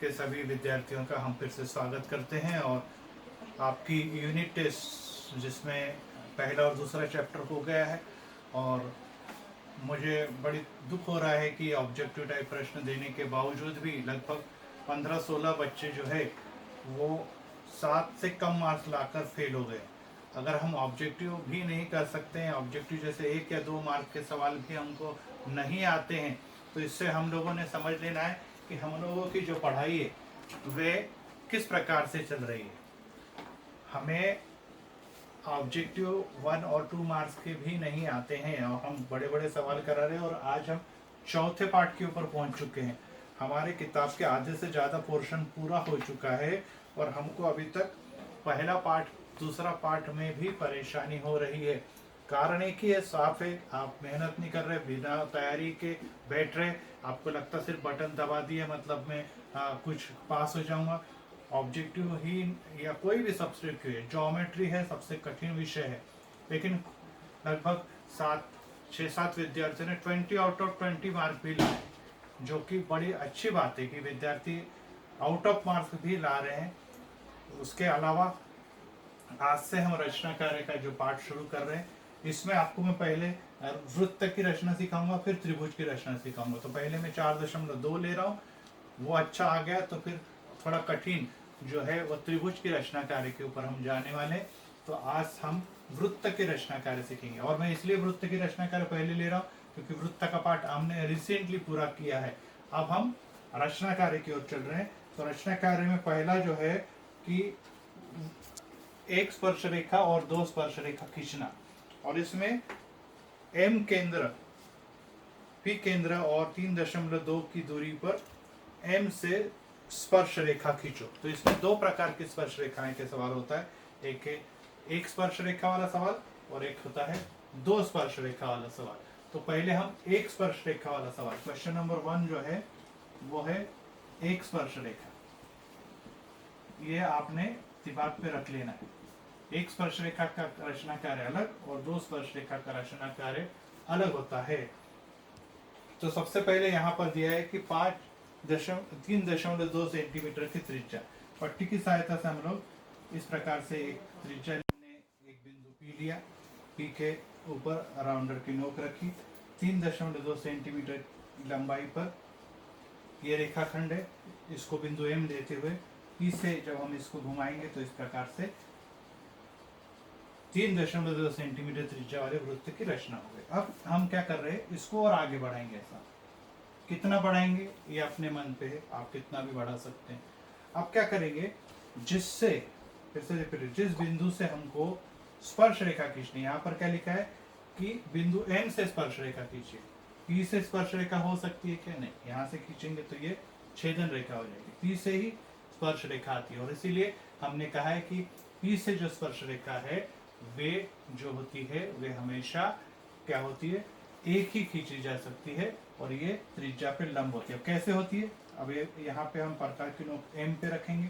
के सभी विद्यार्थियों का हम फिर से स्वागत करते हैं और आपकी यूनिट टेस्ट जिसमें पहला और दूसरा चैप्टर हो गया है। और मुझे बड़ी दुख हो रहा है कि ऑब्जेक्टिव टाइप प्रश्न देने के बावजूद भी लगभग 15-16 बच्चे जो है वो 7 से कम मार्क्स लाकर फेल हो गए। अगर हम ऑब्जेक्टिव भी नहीं कर सकते हैं, ऑब्जेक्टिव जैसे 1 या 2 मार्क के सवाल भी हमको नहीं आते हैं, तो इससे हम लोगों ने समझ लेना है कि हम लोगों की जो पढ़ाई है वे किस प्रकार से चल रही है। हमें ऑब्जेक्टिव 1 और 2 मार्क्स के भी नहीं आते हैं और हम बड़े बड़े सवाल करा रहे हैं। और आज हम चौथे पार्ट के ऊपर पहुंच चुके हैं। हमारे किताब के आधे से ज़्यादा पोर्शन पूरा हो चुका है और हमको अभी तक पहला पार्ट दूसरा पार्ट में भी परेशानी हो रही है। कारण एक ही है, साफ है, आप मेहनत नहीं कर रहे, बिना तैयारी के बैठ रहे। आपको लगता सिर्फ बटन दबा दिए मतलब मैं कुछ पास हो जाऊंगा। ऑब्जेक्टिव ही या कोई भी सब्जेक्ट है, ज्योमेट्री है सबसे कठिन विषय है, लेकिन लगभग 6-7 विद्यार्थियों ने 20 आउट ऑफ 20 मार्क भी लाए, जो कि बड़ी अच्छी बात है कि विद्यार्थी आउट ऑफ मार्क्स भी ला रहे हैं। उसके अलावा आज से हम रचना कार्य का जो पाठ शुरू कर रहे हैं, इसमें आपको मैं पहले वृत्त की रचना सिखाऊंगा, फिर त्रिभुज की रचना सिखाऊंगा। तो पहले मैं 4.2 ले रहा हूँ, वो अच्छा आ गया तो फिर थोड़ा कठिन जो है वो त्रिभुज की रचना कार्य के ऊपर हम जाने वाले। तो आज हम वृत्त की रचना कार्य सीखेंगे। और मैं इसलिए वृत्त की रचना कार्य पहले ले रहा हूँ क्योंकि वृत्त का पाठ हमने रिसेंटली पूरा किया है। अब हम रचना कार्य की ओर चल रहे हैं। तो रचना कार्य में पहला जो है कि एक स्पर्श रेखा और 2 स्पर्श रेखा खींचना, और इसमें एम केंद्र, पी केंद्र और 3.2 की दूरी पर एम से स्पर्श रेखा खींचो। तो इसमें 2 प्रकार की स्पर्श रेखाएं के सवाल होता है। एक है एक स्पर्श रेखा वाला सवाल और एक होता है 2 स्पर्श रेखा वाला सवाल। तो पहले हम एक स्पर्श रेखा वाला सवाल, क्वेश्चन नंबर 1 जो है वो है एक स्पर्श रेखा। ये आपने दिमाग पे रख लेना है। एक स्पर्श रेखा का रचना कार्य अलग और 2 स्पर्श रेखा का रचना कार्य अलग होता है। तो सबसे पहले यहाँ पर दिया है कि 3.2 सेंटीमीटर की त्रिज्या। पट्टी की सहायता से हम लोग इस प्रकार से एक त्रिज्या ने एक बिंदु पी लिया, पी के ऊपर राउंडर की नोक रखी, 3.2 सेंटीमीटर लंबाई पर ये रेखाखंड है। इसको बिंदु एम देते हुए पी से जब हम इसको घुमाएंगे तो इस प्रकार से 3.2 सेंटीमीटर त्रिज्या वाले वृत्त की रचना हो गई। अब हम क्या कर रहे हैं, इसको और आगे बढ़ाएंगे। ऐसा कितना बढ़ाएंगे ये अपने मन पे है, आप कितना भी बढ़ा सकते हैं। अब क्या करेंगे, जिससे फिर से रिपीट, जिस बिंदु से हमको स्पर्श रेखा खींचनी, यहाँ पर क्या लिखा है कि बिंदु एम से स्पर्श रेखा खींचिए। पी से स्पर्श रेखा हो सकती है क्या? नहीं, यहाँ से खींचेंगे तो ये छेदन रेखा हो जाएगी। पी से ही स्पर्श रेखा आती है और इसीलिए हमने कहा है कि पी से जो स्पर्श रेखा है वे जो होती है वे हमेशा क्या होती है, एक ही खींची जा सकती है और ये त्रिज्या पे लंब होती है। अब कैसे होती है, अब यहाँ पे हम प्रकार की नोक एम पे रखेंगे,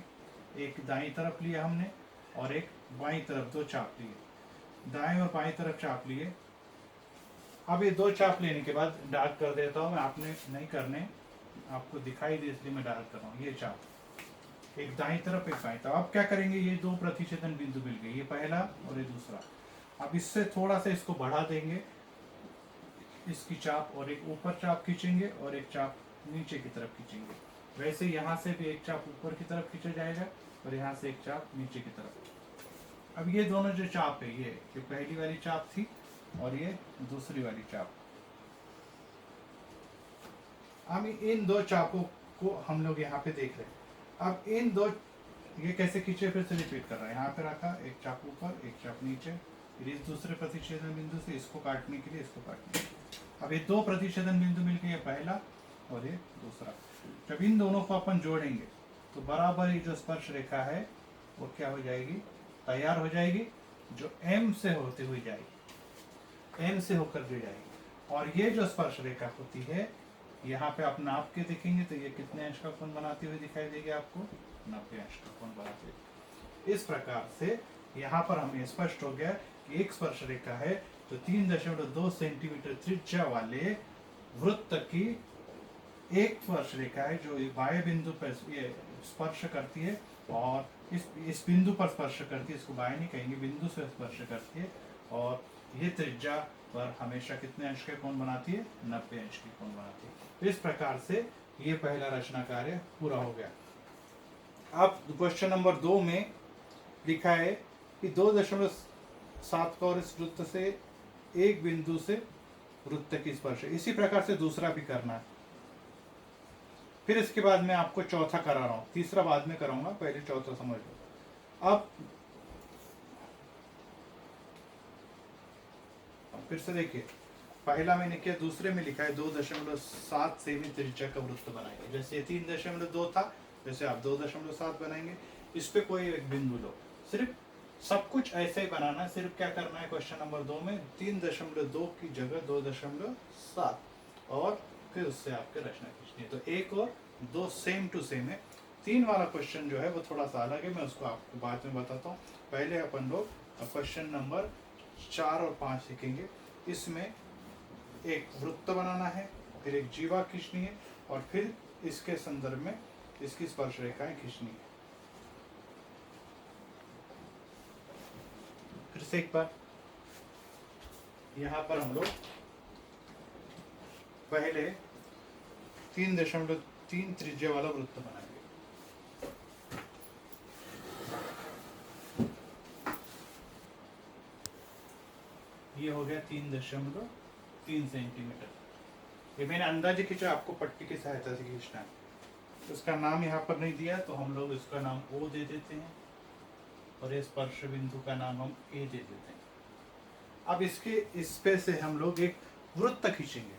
एक दाईं तरफ लिया हमने और एक बाईं तरफ 2 चाप लिए, दाएं और बाईं तरफ चाप लिए। अब ये 2 चाप लेने के बाद डार्क कर देता हूँ मैं, आपने नहीं करने, आपको दिखाई दे इसलिए मैं डार्क कर रहा हूँ। ये चाप एक दाईं तरफ एक बाईं तरफ। अब क्या करेंगे, ये 2 प्रतिच्छेदन बिंदु मिल गए, ये पहला और ये दूसरा। अब इससे थोड़ा सा इसको बढ़ा देंगे, इसकी चाप, और एक ऊपर चाप खींचेंगे और एक चाप नीचे की तरफ खींचेंगे। वैसे यहाँ से भी एक चाप ऊपर की तरफ खींचा जाएगा और यहाँ से एक चाप नीचे की तरफ। अब ये दोनों जो चाप है, ये पहली वाली चाप थी और ये दूसरी वाली चाप। अब इन 2 चापों को हम लोग यहाँ पे देख रहे हैं। अब इन 2, ये कैसे खींचे, फिर से रिपीट कर रहा है। यहाँ पे रखा, एक चाप ऊपर एक चाप नीचे, फिर इस दूसरे प्रतिच्छेदन बिंदु से इसको काटने के लिए इसको काटने के लिए। अब ये 2 प्रतिच्छेदन बिंदु मिलके ये पहला और ये दूसरा। जब इन दोनों को अपन जोड़ेंगे तो बराबर ही जो स्पर्श रेखा है वो क्या हो जाएगी, तैयार हो जाएगी, जो एम से होती हुई जाएगी, एम से होकर जो जाएगी। और ये जो स्पर्श रेखा होती है, यहाँ पे आप नाप के देखेंगे तो ये कितने अंश का कोण बनाती हुई दिखाई देगी आपको, 90 अंश का कोण बनाती हुई। इस प्रकार से यहाँ पर हमें स्पष्ट हो गया कि एक स्पर्श रेखा है तो 3.2 सेंटीमीटर त्रिज्या वाले वृत्त की एक स्पर्श रेखा है जो बाह्य बिंदु पर ये स्पर्श करती है और इस बिंदु पर स्पर्श करती है, इसको बाह्य नहीं कहेंगे, बिंदु से स्पर्श करती है और ये त्रिज्या पर हमेशा कितने अंश के कोण बनाती है? 90 अंश के कोण बनाती है। तो इस प्रकार से ये पहला रचना कार्य पूरा हो गया। अब क्वेश्चन नंबर 2 में लिखा है कि 2.7 का और इस वृत्त से एक बिंदु से वृत्त की स्पर्श है। इसी प्रकार से दूसरा भी करना है। फिर इसके बाद मैं आपको चौथा करा रहा हूं, तीसरा बाद में कराऊंगा, पहले चौथा समझ लो। अब फिर से देखिए, पहला मैंने किया, दूसरे में लिखा है 2.7 से भी त्रिज्या का वृत्त बनाएंगे। जैसे 3.2 था, जैसे आप 2.7 बनाएंगे। इस पे कोई एक बिंदु लो, सिर्फ सब कुछ ऐसे ही बनाना है। सिर्फ क्या करना है क्वेश्चन नंबर 2 में 3.2 की जगह 2.7 और फिर उससे आपके रचना खींचनी है। तो 1 और 2 सेम टू सेम है। 3 वाला क्वेश्चन जो है वो थोड़ा सा अलग है, मैं उसको आपको बाद में बताता हूँ। पहले अपन लोग क्वेश्चन नंबर 4 और 5 सीखेंगे। इसमें एक वृत्त बनाना है, फिर एक जीवा खींचनी है और फिर इसके संदर्भ में इसकी स्पर्श रेखाएं खींचनी है। फिर से एक बार, यहाँ पर हम लोग पहले 3.3 त्रिज्या वाला वृत्त बनाएंगे। ये हो गया 3.3 सेंटीमीटर। ये मैंने अंदाजे खींचा, आपको पट्टी की सहायता से खींचना है। तो इसका नाम यहाँ पर नहीं दिया, तो हम लोग इसका नाम O दे देते हैं और इस स्पर्श बिंदु का नाम हम A दे देते हैं। अब इस पे से हम लोग एक वृत्त खींचेंगे,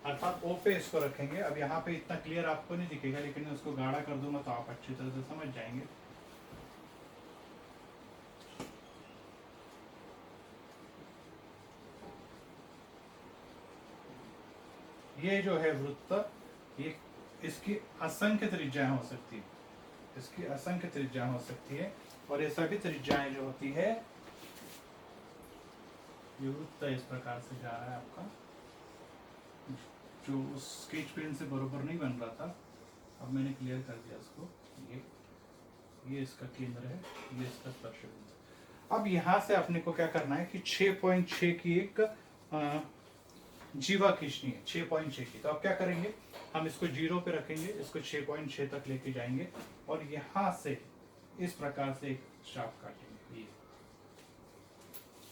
अर्थात O पे इसको रखेंगे। अब यहाँ पे इतना क्लियर आपको नहीं दिखेगा, लेकिन उसको गाढ़ा कर दूंगा तो आप अच्छी तरह से समझ जाएंगे। ये जो है वृत्त, ये इसकी असंख्य त्रिज्याएं हो सकती है, इसकी असंख्य त्रिज्याएं हो सकती है और ये सभी त्रिज्याएं जो होती है, ये वृत्त इस प्रकार से जा रहा है आपका, जो उस स्केच पेन से बरोबर नहीं बन रहा था, अब मैंने क्लियर कर दिया इसको। ये इसका केंद्र है, ये इसका स्पर्श बिंदु। अब यहाँ से अपने को क्या करना है कि 6.6 की एक जीवा खींचनी है, 6.6 की। तो अब क्या करेंगे, हम इसको 0 पे रखेंगे, इसको 6.6 तक लेके जाएंगे और यहाँ से इस प्रकार से एक चाप काटेंगे। ये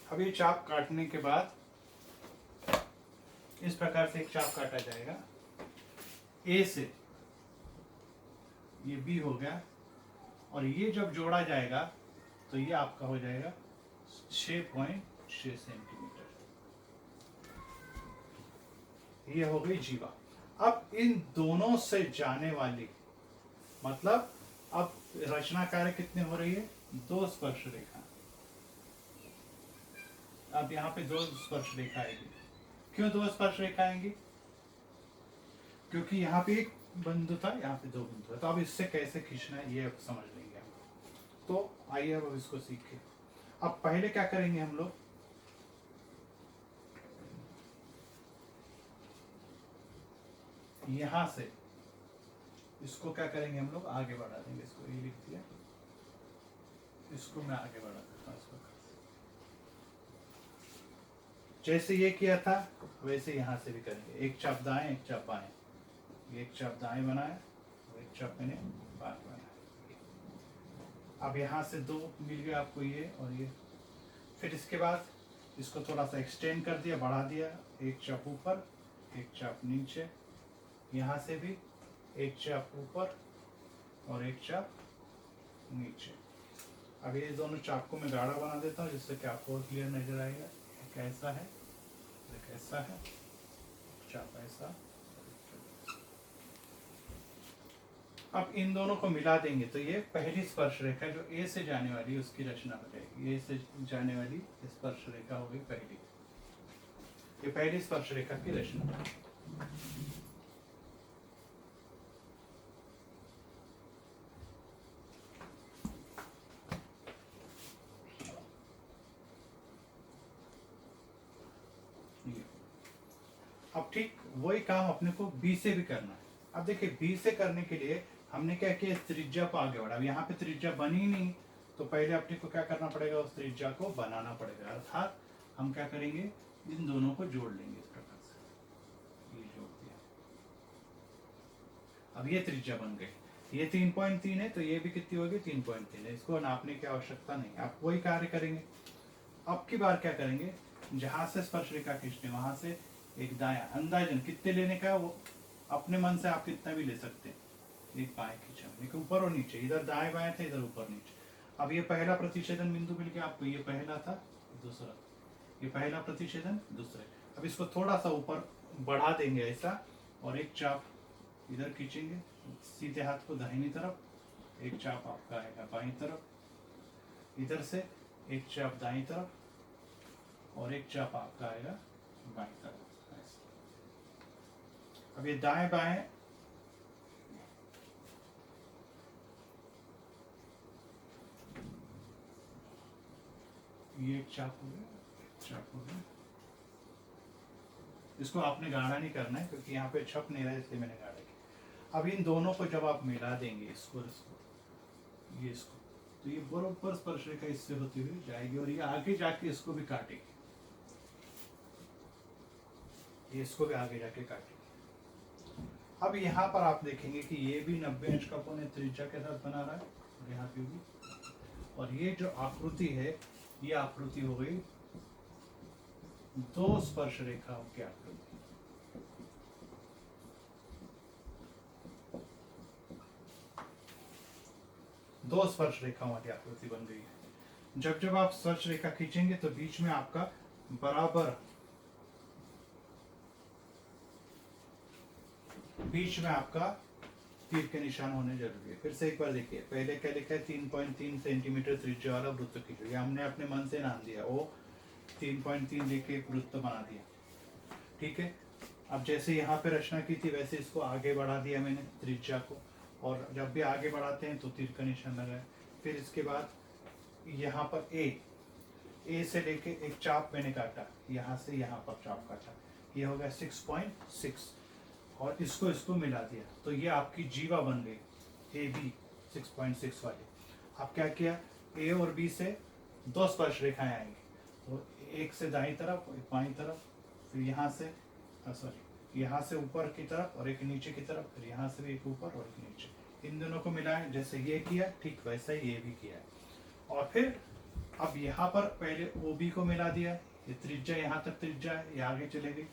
अब ये चाप काटने के बाद इस प्रकार से एक चाप काटा जाएगा। A से ये B हो गया और ये जब जोड़ा जाएगा तो ये आपका हो जाएगा 6.6 सेंटीमीटर। ये हो गई जीवा। अब इन दोनों से जाने वाली, मतलब अब रचना कार्य कितने हो रही है? 2 स्पर्श रेखा। अब यहाँ पे 2 स्पर्श रेखा आएगी। क्यों 2 स्पर्श रेखा आएंगी? क्योंकि यहाँ पे एक बिंदु था, यहाँ पे 2 बिंदु है। तो अब इससे कैसे खींचना है ये अब समझ लेंगे हम। तो आइए अब इसको सीखें। अब पहले क्या करेंगे हम लोग, यहां से इसको क्या करेंगे हम लोग, आगे बढ़ा देंगे। इसको ये लिख दिया, इसको मैं आगे बढ़ा देता हूँ। जैसे ये किया था वैसे यहां से भी करेंगे। एक चाप दाएं, एक चाप बाएं, एक चाप दाएं बनाया और एक चाप मैंने बाएं बनाया। अब यहाँ से 2 मिल गया आपको, ये और ये। फिर इसके बाद इसको थोड़ा सा एक्सटेंड कर दिया, बढ़ा दिया। एक चाप ऊपर, एक चाप नीचे, यहाँ से भी एक चाप ऊपर और एक चाप नीचे। अब ये दोनों चाप को मैं गाढ़ा बना देता हूँ, जिससे कि आपको और क्लियर नजर आएगा। एक ऐसा है, एक ऐसा है, चाप ऐसा। अब इन दोनों को मिला देंगे तो ये पहली स्पर्श रेखा जो A से जाने वाली है उसकी रचना हो जाएगी। A से जाने वाली स्पर्श रेखा होगी पहली, ये पहली स्पर्श रेखा की रचना। अब ठीक वही काम अपने को B से भी करना है। अब देखिए बी से करने के लिए हमने क्या किया, त्रिज्या को आगे बढ़ा। अब यहाँ पे त्रिज्या बनी नहीं, तो पहले अपने को क्या करना पड़ेगा, उस त्रिज्या को बनाना पड़ेगा। अर्थात हम क्या करेंगे, इन दोनों को जोड़ लेंगे इस प्रकार से, ये जोड़ दिया। अब ये त्रिज्या बन गई, ये 3.3 है, तो ये भी कितनी होगी, 3.3 है। इसको नापने की आवश्यकता नहीं, आप वही कार्य करेंगे। अब की बार क्या करेंगे, जहां से स्पर्श रेखा खींचने वहां से एक दाया, अंदाजन कितने लेने का, वो अपने मन से आप कितना भी ले सकते हैं। एक बाएं खींचा, लेकिन ऊपर और नीचे, इधर दाएं बाएं थे, इधर ऊपर नीचे। अब ये पहला प्रतिच्छेदन बिंदु मिल गया आपको, ये पहला था, दूसरा, ये पहला प्रतिच्छेदन, दूसरे। अब इसको थोड़ा सा ऊपर बढ़ा देंगे ऐसा, और एक चाप इधर खींचेंगे, सीधे हाथ को दाहिनी तरफ, एक चाप आपका आएगा बाईं तरफ, इधर से एक चाप दाईं तरफ, और एक चाप आपका आएगा बाईं तरफ। अब ये दाएं बाएं ये एक चाप हो गया, चाप हो गया। इसको आपने गाढ़ा नहीं करना है, क्योंकि यहाँ पे छप नहीं रहा है, इसलिए मैंने गाढ़ा किया। अब इन दोनों को जब आप मिला देंगे, इसको ये इसको, तो ये बराबर स्पर्श रेखा इससे होती हुई जाएगी, और ये आगे जाके इसको भी काटेगी, ये इसको भी आगे जाके काटेगी। अब यहाँ पर आप देखेंगे कि ये भी 90 अंश का कोण त्रिज्या के साथ बना रहा है, और यहाँ पे भी। और ये जो आकृति है, ये आकृति हो गई दो स्पर्श रेखाओं की आकृति। दो स्पर्श रेखाओं वाली आकृति बन गई है। जब जब आप स्पर्श रेखा खींचेंगे तो बीच में आपका बराबर, बीच में आपका तीर के निशान होने जरूरी है। फिर से एक बार देखिए, पहले क्या लिखा है, 3.3 सेंटीमीटर त्रिज्या वाला वृत्त खींचो। ये हमने अपने मन से नाम दिया, वो 3.3 लेके एक वृत्त बना दिया, ठीक है। अब जैसे यहाँ पे रचना की थी, वैसे इसको आगे बढ़ा दिया मैंने त्रिज्या को, और जब भी आगे बढ़ाते हैं तो तीर का निशान लगाए। फिर इसके बाद यहाँ पर ए से लेके एक चाप मैंने काटा, यहाँ से यहाँ पर चाप काटा, ये हो गया 6.6, और इसको मिला दिया, तो ये आपकी जीवा बन गई, ए बी 6.6 वाली। अब क्या किया, ए और बी से दो स्पर्श रेखाएं आएंगी, तो एक से दाईं तरफ, एक बाईं तरफ, फिर यहाँ से यहाँ से ऊपर की तरफ और एक नीचे की तरफ, फिर यहाँ से भी एक ऊपर और एक नीचे। इन दोनों को मिलाएं, जैसे ये किया ठीक वैसा ही ये भी किया है। और फिर अब यहाँ पर पहले OB को मिला दिया, ये त्रिज्या यहाँ तक त्रिज्या है, ये आगे चले गई।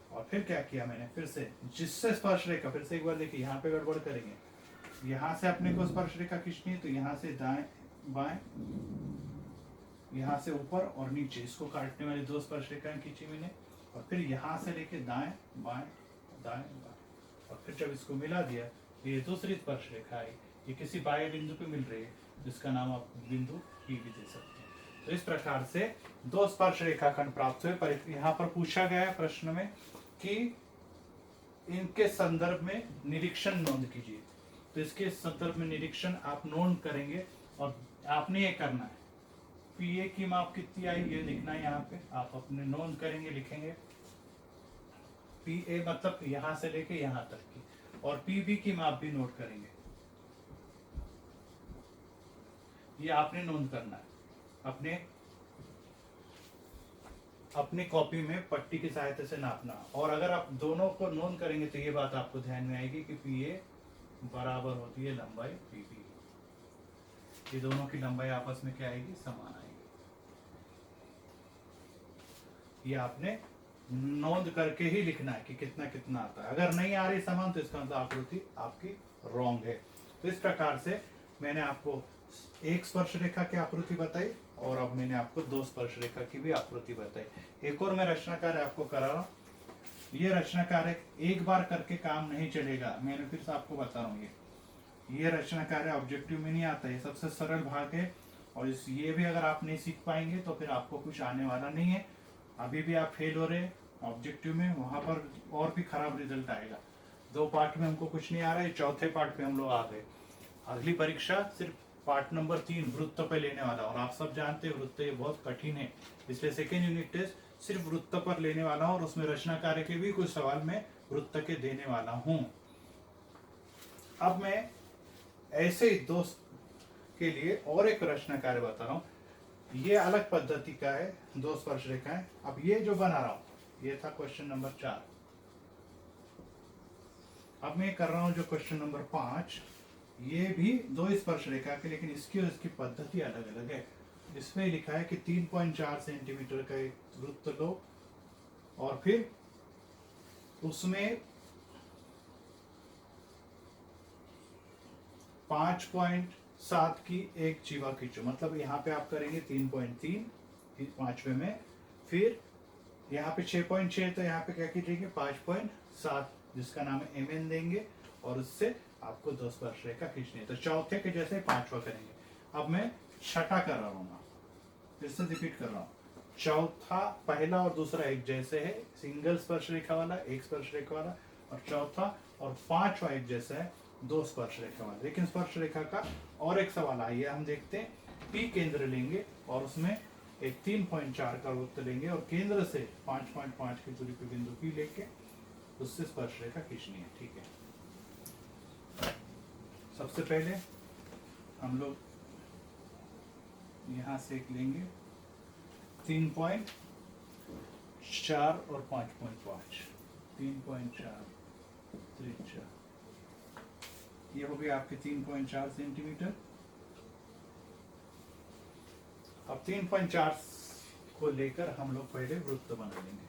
और फिर क्या किया मैंने, फिर से जिससे स्पर्श रेखा, फिर से एक बार देखिए, यहाँ पे गड़बड़ करेंगे, यहाँ से अपने को स्पर्श रेखा खींचनी है, तो यहाँ से दाएं बाएं, यहाँ से ऊपर और नीचे, इसको काटने वाली दो स्पर्श रेखाएं खींची मैंने। और फिर यहाँ से लेके दाएं बाएं दाएं बाएं, और फिर जब इसको मिला दिया, ये दूसरी स्पर्श रेखा आई, ये किसी बाह्य बिंदु पे मिल रही है, जिसका नाम आप बिंदु P भी दे सकते हैं। तो इस प्रकार से दो स्पर्श रेखाखंड प्राप्त हुए। पर यहाँ पर पूछा गया है प्रश्न में कि इनके संदर्भ में निरीक्षण नोंद कीजिए। तो इसके संदर्भ में निरीक्षण आप नोंद करेंगे, और आपने ये करना है, PA की माप कितनी आई ये लिखना है। यहाँ पे आप अपने नोंद करेंगे, लिखेंगे PA मतलब यहाँ से लेके यहाँ तक की, और PB की माप भी नोट करेंगे। ये आपने नोंद करना है, अपने कॉपी में पट्टी की सहायता से नापना। और अगर आप दोनों को नोंद करेंगे तो ये बात आपको ध्यान में आएगी कि PA बराबर होती है लंबाई PB। ये दोनों की लंबाई आपस में क्या आएगी, समान आएगी। ये आपने नोंद करके ही लिखना है कि कितना कितना आता है। अगर नहीं आ रही समान तो इसका मतलब आकृति आपकी रॉन्ग है। तो इस प्रकार से मैंने आपको एक स्पर्श रेखा की आकृति बताई, और अब मैंने आपको दो स्पर्श रेखा की भी आकृति बताई। एक और मैं रचना कार्य आपको करा रहा हूँ। ये रचना कार्य एक बार करके काम नहीं चलेगा, मैंने फिर से आपको बता रहा हूँ। ये रचना कार्य ऑब्जेक्टिव में नहीं आता है, सबसे सरल भाग है। और ये भी अगर आप नहीं सीख पाएंगे तो फिर आपको कुछ आने वाला नहीं है। अभी भी आप फेल हो रहे हैं ऑब्जेक्टिव में, वहां पर और भी खराब रिजल्ट आएगा। 2 पार्ट में हमको कुछ नहीं आ रहा है, चौथे पार्ट पे हम लोग आ गए। अगली परीक्षा सिर्फ पार्ट नंबर 3 वृत्त पे लेने वाला, और आप सब जानते हैं वृत्त ये बहुत कठिन है, इसलिए सेकेंड यूनिट टेस्ट सिर्फ वृत्त पर लेने वाला हूँ, और उसमें रचना कार्य के भी कुछ सवाल मैं वृत्त के देने वाला हूँ। अब मैं ऐसे ही दोस्त के लिए और एक रचना कार्य बता रहा हूँ। ये अलग पद्धति का है, दो स्पर्श रेखाएं। अब ये जो बना रहा हूँ ये था क्वेश्चन नंबर 4। अब मैं कर रहा हूँ जो क्वेश्चन नंबर 5, ये भी दो स्पर्श रेखा के, लेकिन इसकी और इसकी पद्धति अलग अलग है। इसमें लिखा है कि 3.4 सेंटीमीटर का एक वृत्त लो और फिर उसमें 5.7 की एक जीवा खींचो। मतलब यहाँ पे आप करेंगे 3.3 पांचवे में, फिर यहाँ पे 6.6, तो यहाँ पे क्या खींचेंगे 5.7, जिसका नाम है MN देंगे, और उससे आपको दो स्पर्श रेखा खींचनी है। तो चौथे के जैसे पांचवा करेंगे। अब मैं छठा कर रहा हूँ, फिर से रिपीट कर रहा हूँ। चौथा, पहला और दूसरा एक जैसे है, सिंगल स्पर्श रेखा वाला, एक स्पर्श रेखा वाला, और चौथा और पांचवा एक जैसा है, दो स्पर्श रेखा वाला। लेकिन स्पर्श रेखा का और एक सवाल आइए हम देखते हैं। P केंद्र लेंगे और उसमें एक 3.4 का वृत्त लेंगे और केंद्र से 5.5 की दूरी पे बिंदु P लेके उससे स्पर्श रेखा खींचनी है। ठीक है, सबसे पहले हम लोग यहाँ से एक लेंगे 3.4 और 5.5, 3.4 त्रिज्या, ये हो गया आपके 3.4 सेंटीमीटर। अब 3.4 को लेकर हम लोग पहले वृत्त बना लेंगे,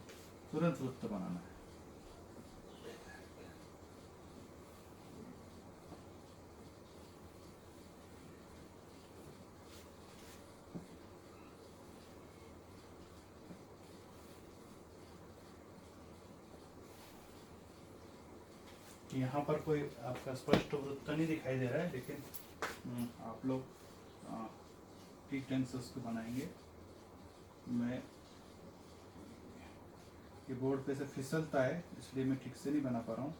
तुरंत वृत्त बनाना है। यहाँ पर कोई आपका स्पष्ट वृत्त नहीं दिखाई दे रहा है, लेकिन आप लोग ठीक ढंग से उसको बनाएंगे। मैं ये बोर्ड पे से फिसलता है, इसलिए मैं ठीक से नहीं बना पा रहा हूँ।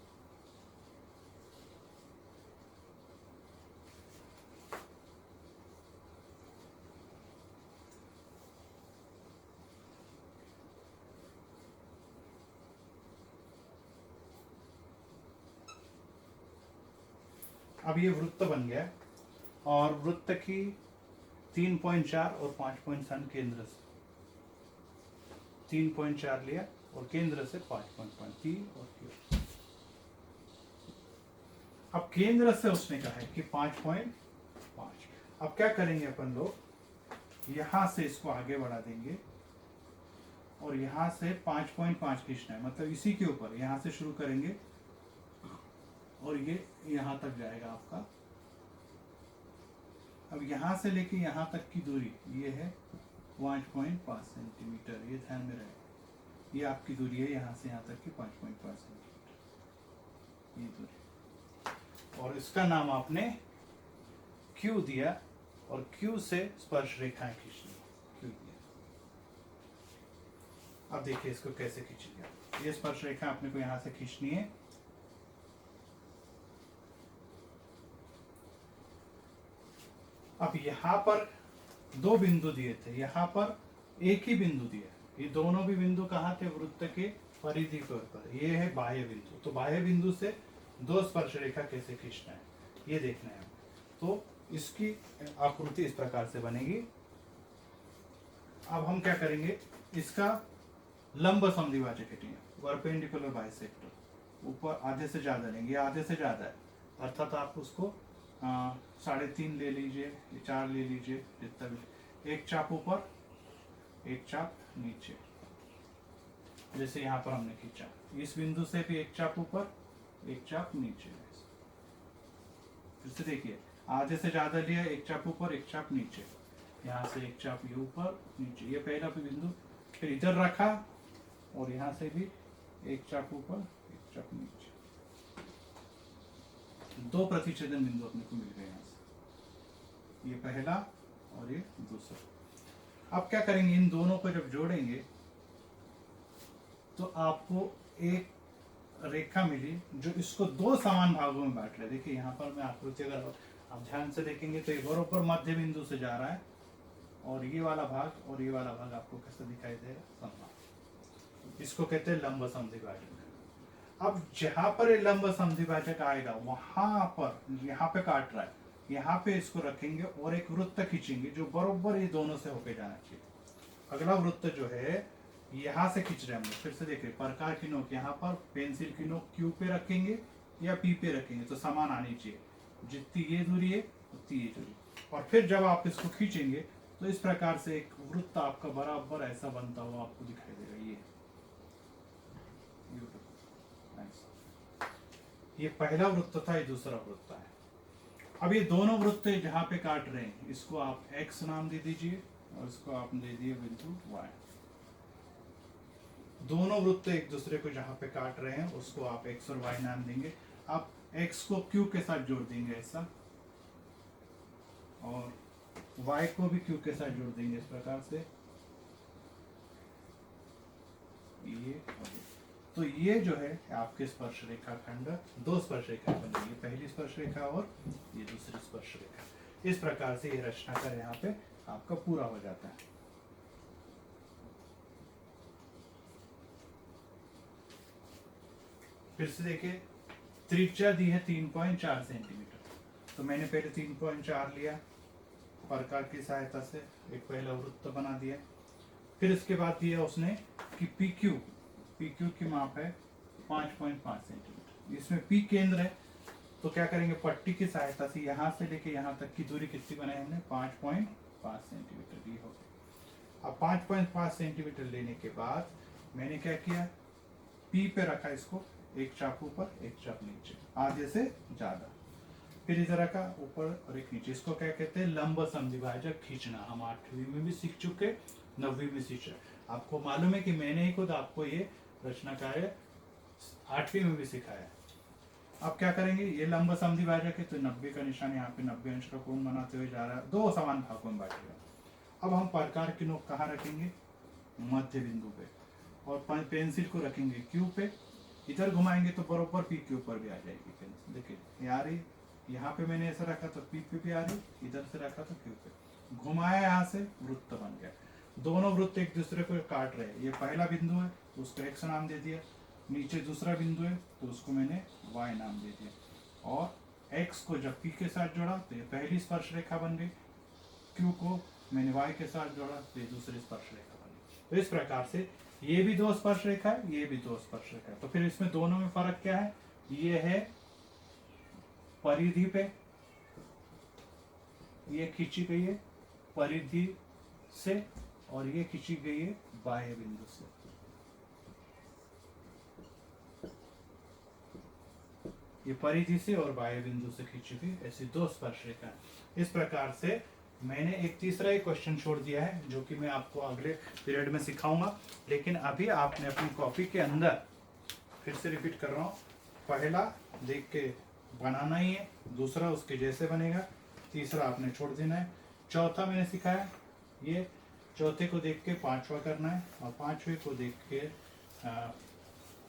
अब ये वृत्त बन गया और वृत्त की 3.4 और 5.7 केंद्र से 3.4 लिया और केंद्र से 5.3 और किया। अब केंद्र से उसने कहा है कि 5.5। अब क्या करेंगे अपन लोग, यहां से इसको आगे बढ़ा देंगे और यहां से 5.5 खींचना है। मतलब इसी के ऊपर यहां से शुरू करेंगे और ये यहां तक जाएगा आपका। अब यहां से लेके यहां तक की दूरी ये है 5.5 सेंटीमीटर, ये ध्यान में रहे। ये आपकी दूरी है यहाँ से यहाँ तक की 5.5 सेंटीमीटर, ये दूरी। और इसका नाम आपने Q दिया और Q से स्पर्श रेखाएं खींचनी, Q दिया। अब देखिए इसको कैसे खींचेंगे। ये स्पर्श रेखा अपने को यहाँ से खींचनी है। अब यहाँ पर दो बिंदु दिए थे, यहाँ पर एक ही बिंदु दिया। ये दोनों भी बिंदु कहाँ थे, वृत्त के परिधि के ऊपर। ये है बाह्य बिंदु, तो बाह्य बिंदु से दो स्पर्श रेखा कैसे खींचना है ये देखना है। तो इसकी आकृति इस प्रकार से बनेगी। अब हम क्या करेंगे, इसका लंब समद्विभाजक हटेंगे, परपेंडिकुलर बाइसेक्टर। ऊपर आधे से ज्यादा लेंगे, आधे से ज्यादा है अर्थात आप उसको 3.5 ले लीजिए, 4 ले लीजिए, जितना भी। एक चाप ऊपर, एक चाप नीचे, जैसे यहाँ पर हमने खींचा। इस बिंदु से भी एक चाप ऊपर, एक चाप नीचे। फिर से देखिए, आधे से ज्यादा लिया, एक चाप ऊपर, एक चाप नीचे। यहाँ से एक चाप ये ऊपर नीचे, ये पहला बिंदु। फिर इधर रखा और यहाँ से भी एक चाप ऊपर, एक चाप नीचे। दो प्रतिच्छेदन बिंदु अपने को मिल गए यहाँ से, ये पहला और ये दूसरा। अब क्या करेंगे, इन दोनों को जब जोड़ेंगे तो आपको एक रेखा मिली जो इसको दो समान भागों में बांट ले। देखिए यहाँ पर मैं आकृति अगर आप ध्यान से देखेंगे तो ये बराबर मध्य बिंदु से जा रहा है और ये वाला भाग और ये वाला भाग आपको कैसे दिखाई देगा, समान। इसको कहते हैं लंब समद्विभाजक। अब जहां पर ये लंब समद्विभाजक आएगा वहां पर, यहाँ पे काट रहा है, यहाँ पे इसको रखेंगे और एक वृत्त खींचेंगे जो बरोबर ये दोनों से होके जाना चाहिए। अगला वृत्त जो है यहाँ से खींच रहे हैं हम लोग। फिर से देखिए, प्रकार की नोक यहाँ पर, पेंसिल की नोक क्यू पे रखेंगे या पी पे रखेंगे तो समान आनी चाहिए। जितनी ये दूरी है उतनी ये दूरी, और फिर जब आप इसको खींचेंगे तो इस प्रकार से एक वृत्त आपका बराबर ऐसा बनता हुआ आपको दिखाई देगा। ये पहला वृत्त था, ये दूसरा वृत्त है। अब ये दोनों वृत्त जहां पे काट रहे हैं इसको आप x नाम दे दीजिए और इसको आप दे दिए बिंदु y। दोनों वृत्त एक दूसरे को जहां पे काट रहे हैं उसको आप x और y नाम देंगे। आप x को q के साथ जोड़ देंगे ऐसा, और y को भी q के साथ जोड़ देंगे इस प्रकार से। ये तो ये जो है आपके स्पर्श रेखा खंड, दो स्पर्श रेखा बनेगी, पहली स्पर्श रेखा और ये दूसरी स्पर्श रेखा। इस प्रकार से ये रचनाकार यहाँ पे आपका पूरा हो जाता है। फिर से देखिए, त्रिज्या दी है 3.4 सेंटीमीटर, तो मैंने पहले 3.4 लिया, प्रकार की सहायता से एक पहला वृत्त बना दिया। फिर इसके बाद दिया उसने कि PQ की माप है 5.5 सेंटीमीटर। इसमें P केंद्र है, तो क्या करेंगे, पट्टी की सहायता से यहाँ से लेके यहाँ तक की दूरी कितनी बनाई हमने, 5.5 सेंटीमीटर दी हो। अब 5.5 सेंटीमीटर लेने के बाद मैंने क्या किया, P पे रखा इसको, एक चाप ऊपर एक चाप नीचे, आधे से ज्यादा। फिर इधर रखा ऊपर और एक नीचे। इसको क्या कहते हैं, लंब समद्विभाजक खींचना। हम 8वीं में भी सीख चुके, 9वीं में सीख चुके। आपको मालूम है कि मैंने ही खुद आपको ये रचना कार्य 8वीं में भी सिखाया। अब क्या करेंगे, ये लंब समद्विभाजक है तो 90 का निशान यहाँ पे 90 अंश का कोण बनाते हुए जा रहा है, दो समान भागों में बांटेगा। अब हम प्रकार की नोक कहाँ रखेंगे, मध्य बिंदु पे, और पेंसिल को रखेंगे क्यू पे। इधर घुमाएंगे तो बरोबर पी के ऊपर भी आ जाएगी पेंसिल। देखिए ये आ रही, यहाँ पे मैंने ऐसा रखा तो पी पे भी आ रही, इधर से रखा तो क्यू पे, घुमाया यहाँ से, वृत्त बन गया। दोनों वृत्त एक दूसरे को काट रहे हैं। ये पहला बिंदु है तो उसको x नाम दे दिया, नीचे दूसरा बिंदु है तो उसको मैंने y नाम दे दिया, और x को जब p के साथ जोड़ा तो ये पहली स्पर्श रेखा बन गई, q को मैंने y के साथ जोड़ा तो ये दूसरी स्पर्श रेखा बन गई। तो इस प्रकार से ये भी दो स्पर्श रेखा है, ये भी दो स्पर्श रेखा है। तो फिर इसमें दोनों में फर्क क्या है, ये है परिधि पे, ये खींची गई है परिधि से, और ये खींची गई है बाह्य बिंदु से। ये परिधि से और बाह्य बिंदु से खींची गई ऐसी दो स्पर्श रेखा। इस प्रकार से मैंने एक तीसरा ही क्वेश्चन छोड़ दिया है जो कि मैं आपको अगले पीरियड में सिखाऊंगा। लेकिन अभी आपने अपनी कॉपी के अंदर, फिर से रिपीट कर रहा हूँ, पहला देख के बनाना ही है, दूसरा उसके जैसे बनेगा, तीसरा आपने छोड़ देना है, चौथा मैंने सिखाया, ये चौथे को देख के पांचवा करना है, और पांचवे को देख के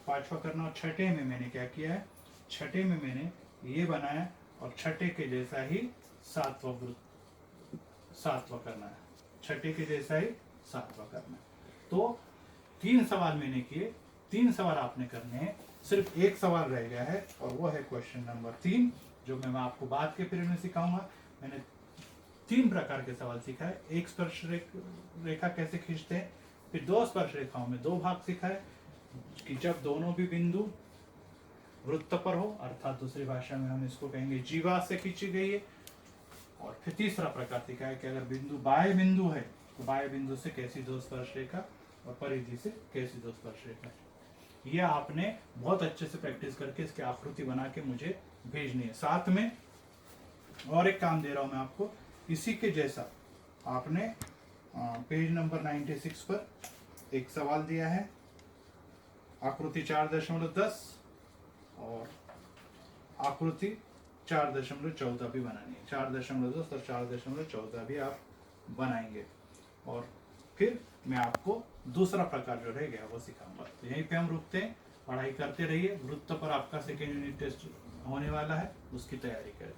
पांचवा करना। और छठे में मैंने क्या किया है, छठे में मैंने ये बनाया, और छठे के जैसा ही सातवां करना है, छठे के जैसा ही सातवां करना है। तो 3 सवाल मैंने किए, 3 सवाल आपने करने हैं, सिर्फ एक सवाल रह गया है और वो है क्वेश्चन नंबर 3, जो मैं आपको बाद के पीरियड में सिखाऊंगा। मैंने 3 प्रकार के सवाल सिखा है, एक स्पर्श रेखा कैसे खींचते हैं, फिर 2 स्पर्श रेखाओं में 2 भाग सिखाए कि जब दोनों भी बिंदु वृत्त पर हो, अर्थात दूसरी भाषा में हम इसको कहेंगे जीवा से खींची गई है, और फिर तीसरा प्रकार सिखाया कि अगर बिंदु बाह्य बिंदु है तो बाह्य बिंदु से कैसी 2 स्पर्श रेखा और परिधि से कैसी 2 स्पर्श रेखा। ये आपने बहुत अच्छे से प्रैक्टिस करके इसकी आकृति बना के मुझे भेजनी है। साथ में और एक काम दे रहा हूं मैं आपको, इसी के जैसा आपने पेज नंबर 96 पर एक सवाल दिया है, आकृति 4.10 और आकृति 4.14 भी बनानी है। 4.10 और 4.14 भी आप बनाएंगे, और फिर मैं आपको दूसरा प्रकार जो रह गया वो सिखाऊंगा। तो यहीं पे हम रुकते हैं, पढ़ाई करते रहिए। वृत्त पर आपका सेकेंड यूनिट टेस्ट होने वाला है, उसकी तैयारी करें।